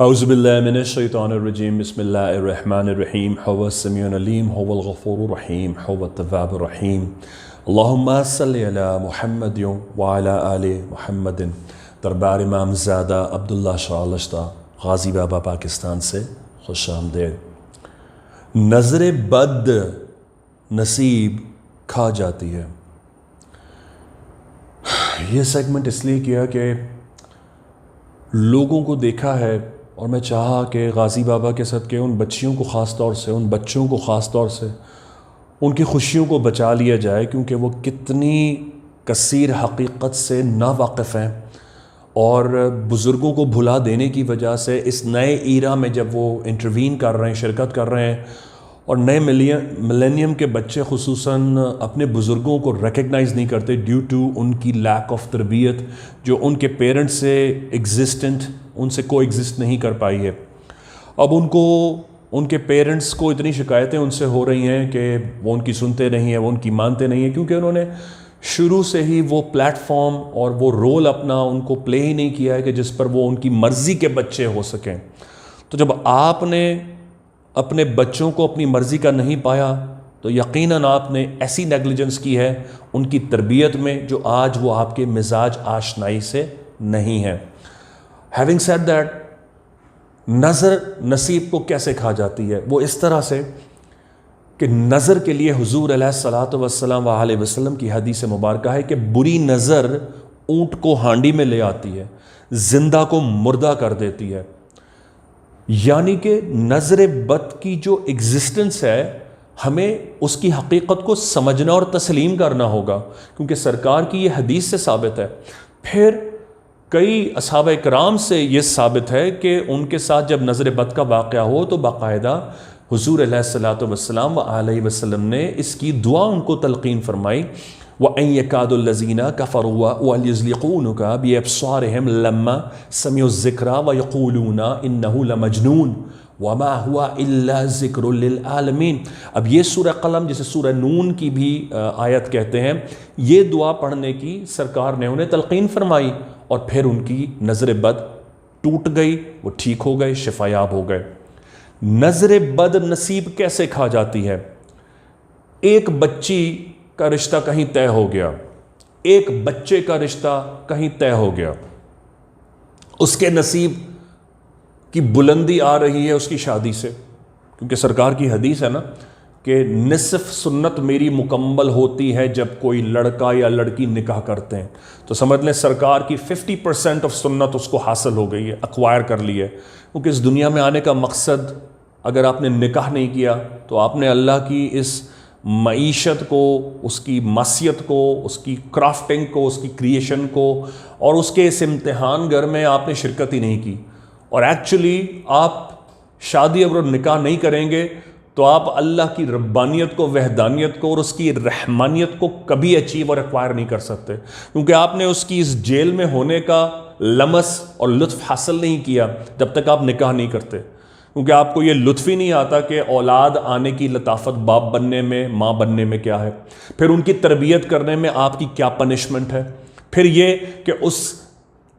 اعوذ باللہ من الشیطان الرجیم بسم اللہ الرحمن الرحیم هو السمیع العلیم هو الغفور الرحیم هو التواب الرحیم اللہم صلی علی محمد وعلی آل محمد۔ دربار امام زادہ عبداللہ شاہ لشتہ غازی بابا پاکستان سے خوش آمدید۔ نظر بد نصیب کھا جاتی ہے۔ یہ سیگمنٹ اس لیے کیا کہ لوگوں کو دیکھا ہے اور میں چاہا کہ غازی بابا کے صدقے ان بچیوں کو خاص طور سے ان بچوں کو خاص طور سے ان کی خوشیوں کو بچا لیا جائے، کیونکہ وہ کتنی کثیر حقیقت سے ناواقف ہیں اور بزرگوں کو بھلا دینے کی وجہ سے اس نئے ایرا میں جب وہ انٹروین کر رہے ہیں، شرکت کر رہے ہیں، اور نئے ملینیم کے بچے خصوصاً اپنے بزرگوں کو ریکگنائز نہیں کرتے ڈیو ٹو ان کی لیک آف تربیت جو ان کے پیرنٹس سے ان سے کو ایگزسٹ نہیں کر پائی ہے۔ اب ان کے پیرنٹس کو اتنی شکایتیں ان سے ہو رہی ہیں کہ وہ ان کی سنتے نہیں ہیں، وہ ان کی مانتے نہیں ہیں، کیونکہ انہوں نے شروع سے ہی وہ پلیٹ فارم اور وہ رول اپنا ان کو پلے ہی نہیں کیا ہے کہ جس پر وہ ان کی مرضی کے بچے ہو سکیں۔ تو جب آپ نے اپنے بچوں کو اپنی مرضی کا نہیں پایا تو یقیناً آپ نے ایسی نیگلیجنس کی ہے ان کی تربیت میں جو آج وہ آپ کے مزاج آشنائی سے نہیں ہے۔ ہیونگ سیڈ دیٹ، نظر نصیب کو کیسے کھا جاتی ہے؟ وہ اس طرح سے کہ نظر کے لیے حضور علیہ الصلوۃ والسلام وآلہ وسلم کی حدیث مبارکہ ہے کہ بری نظر اونٹ کو ہانڈی میں لے آتی ہے، زندہ کو مردہ کر دیتی ہے۔ یعنی کہ نظر بد کی جو ایگزسٹنس ہے ہمیں اس کی حقیقت کو سمجھنا اور تسلیم کرنا ہوگا، کیونکہ سرکار کی یہ حدیث سے ثابت ہے۔ پھر کئی اصحابہ کرام سے یہ ثابت ہے کہ ان کے ساتھ جب نظر بد کا واقعہ ہو تو باقاعدہ حضور علیہ الصلوۃ والسلام وآلہ وسلم نے اس کی دعا ان کو تلقین فرمائی، وَأَن يَكَادُ الَّذِينَ كَفَرُوا وَيُزْلِقُونَكَ بِأَبْصَارِهِمْ لَمَّا سَمِعُوا الذِّكْرَ وَيَقُولُونَ إِنَّهُ لَمَجْنُونٌ وَمَا هُوَ إِلَّا ذِكْرٌ لِلْعَالَمِينَ۔ اب یہ سورہ قلم جسے سورہ نون کی بھی آیت کہتے ہیں، یہ دعا پڑھنے کی سرکار نے انہیں تلقین فرمائی اور پھر ان کی نظر بد ٹوٹ گئی، وہ ٹھیک ہو گئے، شفا یاب ہو گئے۔ نظر بد نصیب کیسے کھا جاتی ہے؟ ایک بچی کا رشتہ کہیں طے ہو گیا، ایک بچے کا رشتہ کہیں طے ہو گیا، اس کے نصیب کی بلندی آ رہی ہے اس کی شادی سے، کیونکہ سرکار کی حدیث ہے نا کہ نصف سنت میری مکمل ہوتی ہے جب کوئی لڑکا یا لڑکی نکاح کرتے ہیں، تو سمجھ لیں سرکار کی 50% آف سنت اس کو حاصل ہو گئی ہے، ایکوائر کر لی ہے، کیونکہ اس دنیا میں آنے کا مقصد اگر آپ نے نکاح نہیں کیا تو آپ نے اللہ کی اس معیشت کو، اس کی معصیت کو، اس کی کرافٹنگ کو، اس کی کریشن کو اور اس کے اس امتحان گھر میں آپ نے شرکت ہی نہیں کی، اور ایکچولی آپ شادی اگر نکاح نہیں کریں گے تو آپ اللہ کی ربانیت کو، وحدانیت کو اور اس کی رحمانیت کو کبھی اچیو اور ایکوائر نہیں کر سکتے، کیونکہ آپ نے اس کی اس جیل میں ہونے کا لمس اور لطف حاصل نہیں کیا جب تک آپ نکاح نہیں کرتے، کیونکہ آپ کو یہ لطف ہی نہیں آتا کہ اولاد آنے کی لطافت باپ بننے میں، ماں بننے میں کیا ہے، پھر ان کی تربیت کرنے میں آپ کی کیا پنشمنٹ ہے، پھر یہ کہ اس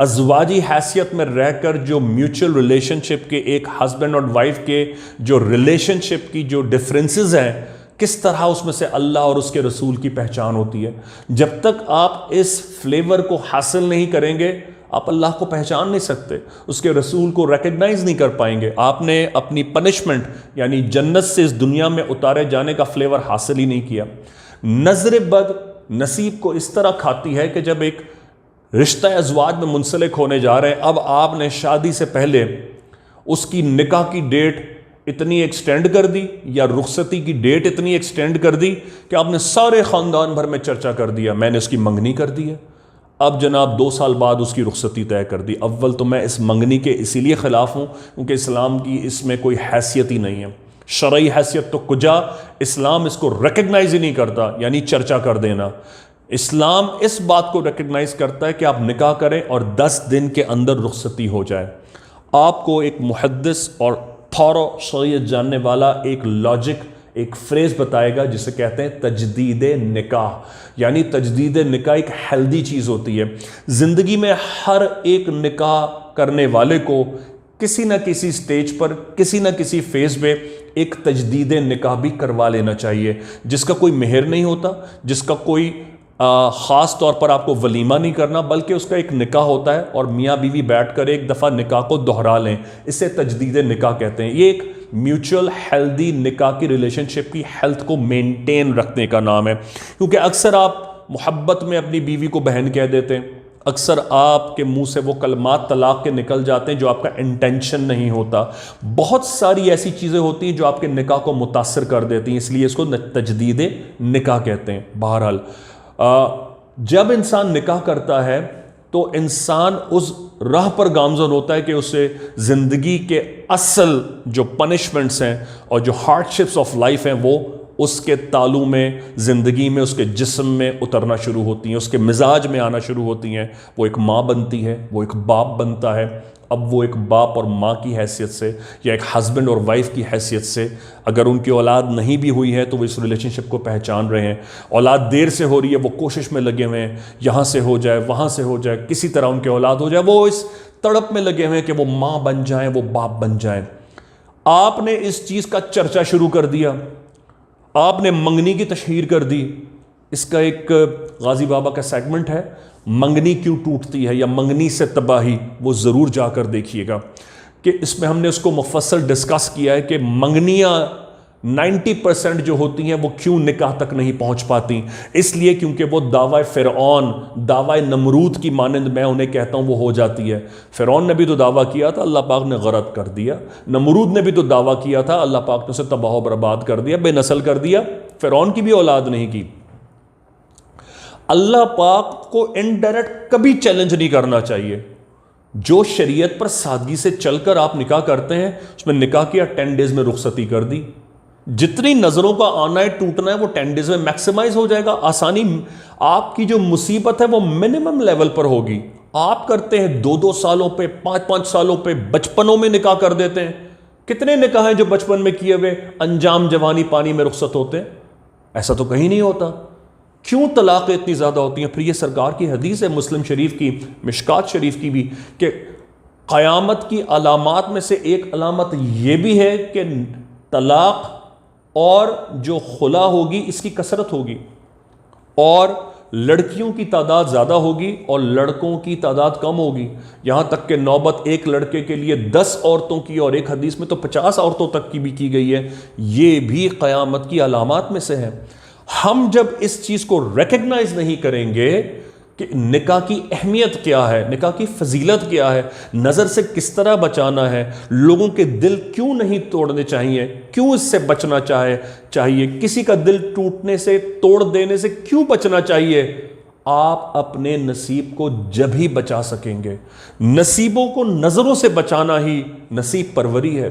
ازواجی حیثیت میں رہ کر جو میوچل ریلیشن شپ کے، ایک ہسبینڈ اور وائف کے جو ریلیشن شپ کی جو ڈفرینسز ہیں، کس طرح اس میں سے اللہ اور اس کے رسول کی پہچان ہوتی ہے۔ جب تک آپ اس فلیور کو حاصل نہیں کریں گے آپ اللہ کو پہچان نہیں سکتے، اس کے رسول کو ریکگنائز نہیں کر پائیں گے، آپ نے اپنی پنشمنٹ یعنی جنت سے اس دنیا میں اتارے جانے کا فلیور حاصل ہی نہیں کیا۔ نظر بد نصیب کو اس طرح کھاتی ہے کہ جب ایک رشتہ ازواج میں منسلک ہونے جا رہے ہیں، اب آپ نے شادی سے پہلے اس کی نکاح کی ڈیٹ اتنی ایکسٹینڈ کر دی یا رخصتی کی ڈیٹ اتنی ایکسٹینڈ کر دی کہ آپ نے سارے خاندان بھر میں چرچا کر دیا، میں نے اس کی منگنی کر دی ہے، اب جناب 2 سال بعد اس کی رخصتی طے کر دی۔ اول تو میں اس منگنی کے اسی لیے خلاف ہوں کیونکہ اسلام کی اس میں کوئی حیثیت ہی نہیں ہے، شرعی حیثیت تو کجا، اسلام اس کو ریکگنائز ہی نہیں کرتا، یعنی چرچا کر دینا۔ اسلام اس بات کو ریکگنائز کرتا ہے کہ آپ نکاح کریں اور 10 دن کے اندر رخصتی ہو جائے۔ آپ کو ایک محدث اور تھورو شریعت جاننے والا ایک لاجک، ایک فریز بتائے گا جسے کہتے ہیں تجدید نکاح، یعنی تجدید نکاح ایک ہیلدی چیز ہوتی ہے۔ زندگی میں ہر ایک نکاح کرنے والے کو کسی نہ کسی سٹیج پر کسی نہ کسی فیز میں ایک تجدید نکاح بھی کروا لینا چاہیے، جس کا کوئی مہر نہیں ہوتا، جس کا کوئی خاص طور پر آپ کو ولیمہ نہیں کرنا، بلکہ اس کا ایک نکاح ہوتا ہے اور میاں بیوی بیٹھ کر ایک دفعہ نکاح کو دہرا لیں، اسے تجدید نکاح کہتے ہیں۔ یہ ایک میوچل ہیلدی نکاح کی ریلیشن شپ کی ہیلتھ کو مینٹین رکھنے کا نام ہے، کیونکہ اکثر آپ محبت میں اپنی بیوی کو بہن کہہ دیتے ہیں، اکثر آپ کے منہ سے وہ کلمات طلاق کے نکل جاتے ہیں جو آپ کا انٹینشن نہیں ہوتا، بہت ساری ایسی چیزیں ہوتی ہیں جو آپ کے نکاح کو متاثر کر دیتی ہیں، اس لیے اس کو تجدید نکاح کہتے ہیں۔ بہرحال جب انسان نکاح کرتا ہے تو انسان اس راہ پر گامزن ہوتا ہے کہ اسے زندگی کے اصل جو پنشمنٹس ہیں اور جو ہارڈشپس آف لائف ہیں وہ اس کے تالو میں، زندگی میں، اس کے جسم میں اترنا شروع ہوتی ہیں، اس کے مزاج میں آنا شروع ہوتی ہیں۔ وہ ایک ماں بنتی ہے، وہ ایک باپ بنتا ہے۔ اب وہ ایک باپ اور ماں کی حیثیت سے یا ایک ہسبینڈ اور وائف کی حیثیت سے، اگر ان کی اولاد نہیں بھی ہوئی ہے تو وہ اس ریلیشن شپ کو پہچان رہے ہیں۔ اولاد دیر سے ہو رہی ہے، وہ کوشش میں لگے ہوئے ہیں، یہاں سے ہو جائے، وہاں سے ہو جائے، کسی طرح ان کے اولاد ہو جائے، وہ اس تڑپ میں لگے ہوئے ہیں کہ وہ ماں بن جائیں، وہ باپ بن جائیں۔ آپ نے اس چیز کا چرچا شروع کر دیا، آپ نے منگنی کی تشہیر کر دی۔ اس کا ایک غازی بابا کا سیگمنٹ ہے، منگنی کیوں ٹوٹتی ہے یا منگنی سے تباہی، وہ ضرور جا کر دیکھیے گا کہ اس میں ہم نے اس کو مفصل ڈسکس کیا ہے کہ منگنیاں 90% جو ہوتی ہیں وہ کیوں نکاح تک نہیں پہنچ پاتی۔ اس لیے کیونکہ وہ دعوی فرعون، دعوی نمرود کی مانند میں انہیں کہتا ہوں وہ ہو جاتی ہے۔ فرعون نے بھی تو دعویٰ کیا تھا، اللہ پاک نے غرق کر دیا۔ نمرود نے بھی تو دعویٰ کیا تھا، اللہ پاک نے اسے تباہ و برباد کر دیا، بے نسل کر دیا، فرعون کی بھی اولاد نہیں کی۔ اللہ پاک کو انڈائریکٹ کبھی چیلنج نہیں کرنا چاہیے۔ جو شریعت پر سادگی سے چل کر آپ نکاح کرتے ہیں، اس میں نکاح کیا 10 ڈیز میں رخصتی کر دی، جتنی نظروں کا آنا ہے ٹوٹنا ہے وہ 10 ڈیز میں میکسیمائز ہو جائے گا۔ آسانی، آپ کی جو مصیبت ہے وہ منیمم لیول پر ہوگی۔ آپ کرتے ہیں 2 سالوں پہ، 5 سالوں پہ، بچپنوں میں نکاح کر دیتے ہیں۔ کتنے نکاح ہیں جو بچپن میں کیے ہوئے انجام جوانی پانی میں رخصت ہوتے ہیں؟ ایسا تو کہیں نہیں ہوتا۔ کیوں طلاقیں اتنی زیادہ ہوتی ہیں؟ پھر یہ سرکار کی حدیث ہے مسلم شریف کی، مشکات شریف کی بھی، کہ قیامت کی علامات میں سے ایک علامت یہ بھی ہے کہ طلاق اور جو خلا ہوگی اس کی کثرت ہوگی، اور لڑکیوں کی تعداد زیادہ ہوگی اور لڑکوں کی تعداد کم ہوگی، یہاں تک کہ نوبت ایک لڑکے کے لیے 10 عورتوں کی، اور ایک حدیث میں تو 50 عورتوں تک کی بھی کی گئی ہے۔ یہ بھی قیامت کی علامات میں سے ہے۔ ہم جب اس چیز کو ریکگنائز نہیں کریں گے کہ نکاح کی اہمیت کیا ہے، نکاح کی فضیلت کیا ہے، نظر سے کس طرح بچانا ہے، لوگوں کے دل کیوں نہیں توڑنے چاہیے، کیوں اس سے بچنا چاہیے، کسی کا دل ٹوٹنے سے، توڑ دینے سے کیوں بچنا چاہیے، آپ اپنے نصیب کو جب ہی بچا سکیں گے۔ نصیبوں کو نظروں سے بچانا ہی نصیب پروری ہے۔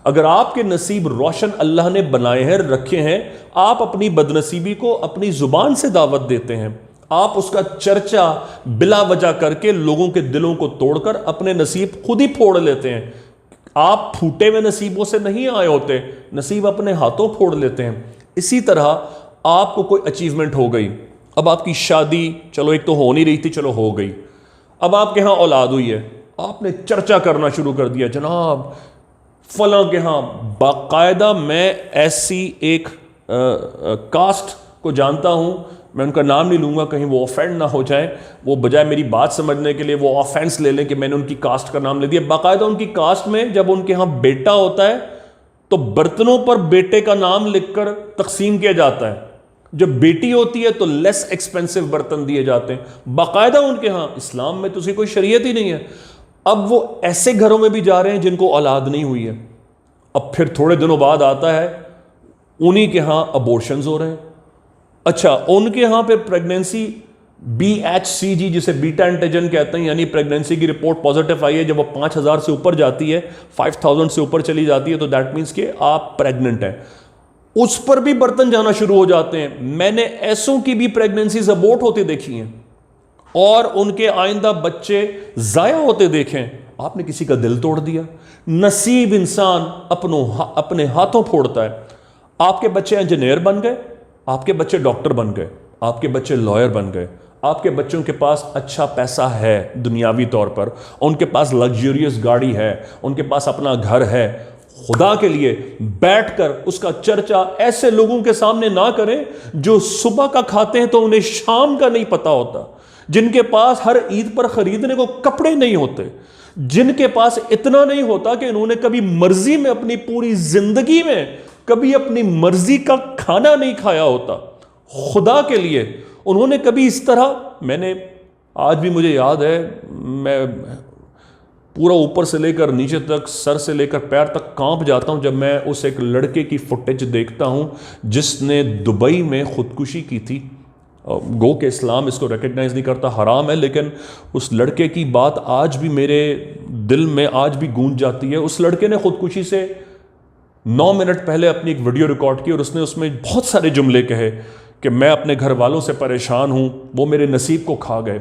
اگر آپ کے نصیب روشن اللہ نے بنائے ہیں، رکھے ہیں، آپ اپنی بدنصیبی کو اپنی زبان سے دعوت دیتے ہیں، آپ اس کا چرچا بلا وجہ کر کے لوگوں کے دلوں کو توڑ کر اپنے نصیب خود ہی پھوڑ لیتے ہیں۔ آپ پھوٹے ہوئے نصیبوں سے نہیں آئے ہوتے، نصیب اپنے ہاتھوں پھوڑ لیتے ہیں۔ اسی طرح آپ کو کوئی اچیومنٹ ہو گئی، اب آپ کی شادی چلو ایک تو ہو نہیں رہی تھی، چلو ہو گئی، اب آپ کے ہاں اولاد ہوئی ہے، آپ نے چرچا کرنا شروع کر دیا، جناب فلاں کے ہاں باقاعدہ میں ایسی ایک کاسٹ کو جانتا ہوں، میں ان کا نام نہیں لوں گا کہیں وہ آفینڈ نہ ہو جائیں، وہ بجائے میری بات سمجھنے کے لیے وہ آفینس لے لیں کہ میں نے ان کی کاسٹ کا نام لے دیا۔ باقاعدہ ان کی کاسٹ میں جب ان کے ہاں بیٹا ہوتا ہے تو برتنوں پر بیٹے کا نام لکھ کر تقسیم کیا جاتا ہے، جب بیٹی ہوتی ہے تو لیس ایکسپینسو برتن دیے جاتے ہیں باقاعدہ ان کے ہاں۔ اسلام میں تو اسی کوئی شریعت ہی نہیں ہے۔ اب وہ ایسے گھروں میں بھی جا رہے ہیں جن کو اولاد نہیں ہوئی ہے، اب پھر تھوڑے دنوں بعد آتا ہے انہی کے ہاں ابورشنز ہو رہے ہیں۔ اچھا، ان کے ہاں پہ پریگنینسی BHCG جسے بیٹا اینٹیجن کہتے ہیں، یعنی پریگنینسی کی رپورٹ پازیٹیو آئی ہے، جب وہ 5000 سے اوپر جاتی ہے، 5000 سے اوپر چلی جاتی ہے تو دیٹ مینس کہ آپ پریگننٹ ہیں، اس پر بھی برتن جانا شروع ہو جاتے ہیں۔ میں نے ایسوں کی بھی پریگنینسیز ابورٹ ہوتے دیکھی ہیں اور ان کے آئندہ بچے ضائع ہوتے دیکھیں۔ آپ نے کسی کا دل توڑ دیا۔ نصیب انسان اپنے ہاتھوں پھوڑتا ہے۔ آپ کے بچے انجینئر بن گئے، آپ کے بچے ڈاکٹر بن گئے، آپ کے بچے لائر بن گئے، آپ کے بچوں کے پاس اچھا پیسہ ہے دنیاوی طور پر، ان کے پاس لگژریس گاڑی ہے، ان کے پاس اپنا گھر ہے، خدا کے لیے بیٹھ کر اس کا چرچا ایسے لوگوں کے سامنے نہ کریں جو صبح کا کھاتے ہیں تو انہیں شام کا نہیں پتا ہوتا، جن کے پاس ہر عید پر خریدنے کو کپڑے نہیں ہوتے، جن کے پاس اتنا نہیں ہوتا کہ انہوں نے کبھی مرضی میں اپنی پوری زندگی میں کبھی اپنی مرضی کا کھانا نہیں کھایا ہوتا، خدا کے لیے انہوں نے کبھی اس طرح، میں نے آج بھی مجھے یاد ہے، میں پورا اوپر سے لے کر نیچے تک، سر سے لے کر پیر تک کانپ جاتا ہوں جب میں اس ایک لڑکے کی فوٹیج دیکھتا ہوں جس نے دبئی میں خودکشی کی تھی۔ گو کہ اسلام اس کو ریکگنائز نہیں کرتا، حرام ہے، لیکن اس لڑکے کی بات آج بھی میرے دل میں آج بھی گونج جاتی ہے۔ اس لڑکے نے خودکشی سے 9 منٹ پہلے اپنی ایک ویڈیو ریکارڈ کی اور اس نے اس میں بہت سارے جملے کہے کہ میں اپنے گھر والوں سے پریشان ہوں، وہ میرے نصیب کو کھا گئے،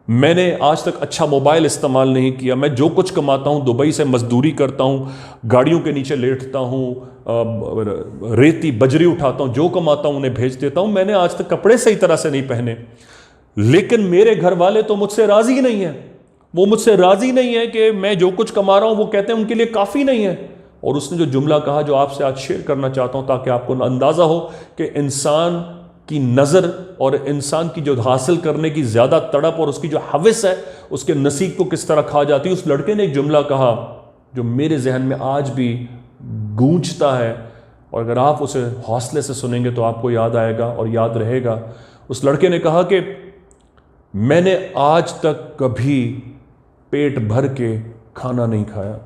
میں نے آج تک اچھا موبائل استعمال نہیں کیا، میں جو کچھ کماتا ہوں دبئی سے مزدوری کرتا ہوں، گاڑیوں کے نیچے لیٹتا ہوں، ریتی بجری اٹھاتا ہوں، جو کماتا ہوں انہیں بھیج دیتا ہوں، میں نے آج تک کپڑے صحیح طرح سے نہیں پہنے، لیکن میرے گھر والے تو مجھ سے راضی نہیں ہیں، وہ مجھ سے راضی نہیں ہے کہ میں جو کچھ کما رہا ہوں وہ کہتے ہیں ان کے لیے کافی نہیں ہے۔ اور اس نے جو جملہ کہا جو آپ سے آج شیئر کرنا چاہتا ہوں تاکہ آپ کو اندازہ ہو کہ انسان کی نظر اور انسان کی جو حاصل کرنے کی زیادہ تڑپ اور اس کی جو حوث ہے اس کے نصیب کو کس طرح کھا جاتی ہے۔ اس لڑکے نے ایک جملہ کہا جو میرے ذہن میں آج بھی گونجتا ہے، اور اگر آپ اسے حوصلے سے سنیں گے تو آپ کو یاد آئے گا اور یاد رہے گا۔ اس لڑکے نے کہا کہ میں نے آج تک کبھی پیٹ بھر کے کھانا نہیں کھایا۔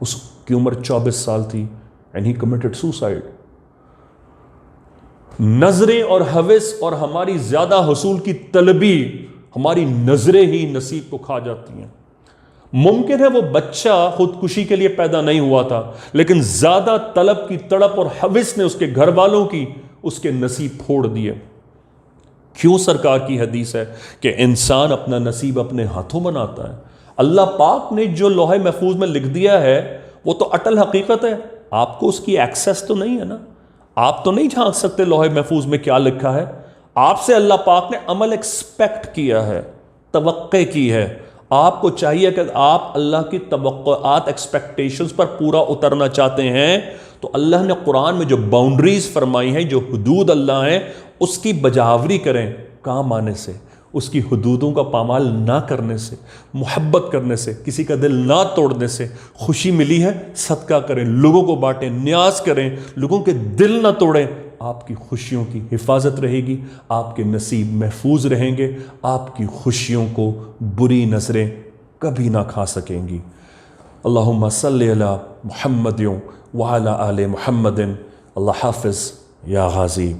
اس کی عمر 24 سال تھی and he committed suicide۔ نظریں اور حوث اور ہماری زیادہ حصول کی طلبی، ہماری نظریں ہی نصیب کو کھا جاتی ہیں۔ ممکن ہے وہ بچہ خودکشی کے لیے پیدا نہیں ہوا تھا، لیکن زیادہ طلب کی تڑپ اور حوث نے اس کے گھر والوں کی اس کے نصیب پھوڑ دیے۔ کیوں سرکار کی حدیث ہے کہ انسان اپنا نصیب اپنے ہاتھوں بناتا ہے۔ اللہ پاک نے جو لوح محفوظ میں لکھ دیا ہے وہ تو اٹل حقیقت ہے، آپ کو اس کی ایکسیس تو نہیں ہے نا، آپ تو نہیں جھانک سکتے لوح محفوظ میں کیا لکھا ہے۔ آپ سے اللہ پاک نے عمل ایکسپیکٹ کیا ہے، توقع کی ہے، آپ کو چاہیے کہ آپ اللہ کی توقعات ایکسپیکٹیشنز پر پورا اترنا چاہتے ہیں تو اللہ نے قرآن میں جو باؤنڈریز فرمائی ہیں، جو حدود اللہ ہیں، اس کی بجاوری کریں، کام آنے سے، اس کی حدودوں کا پامال نہ کرنے سے، محبت کرنے سے، کسی کا دل نہ توڑنے سے۔ خوشی ملی ہے صدقہ کریں، لوگوں کو بانٹیں، نیاز کریں، لوگوں کے دل نہ توڑیں، آپ کی خوشیوں کی حفاظت رہے گی، آپ کے نصیب محفوظ رہیں گے، آپ کی خوشیوں کو بری نظریں کبھی نہ کھا سکیں گی۔ اللہم صلی علی محمد وعلی آل محمد۔ اللہ حافظ یا غازی۔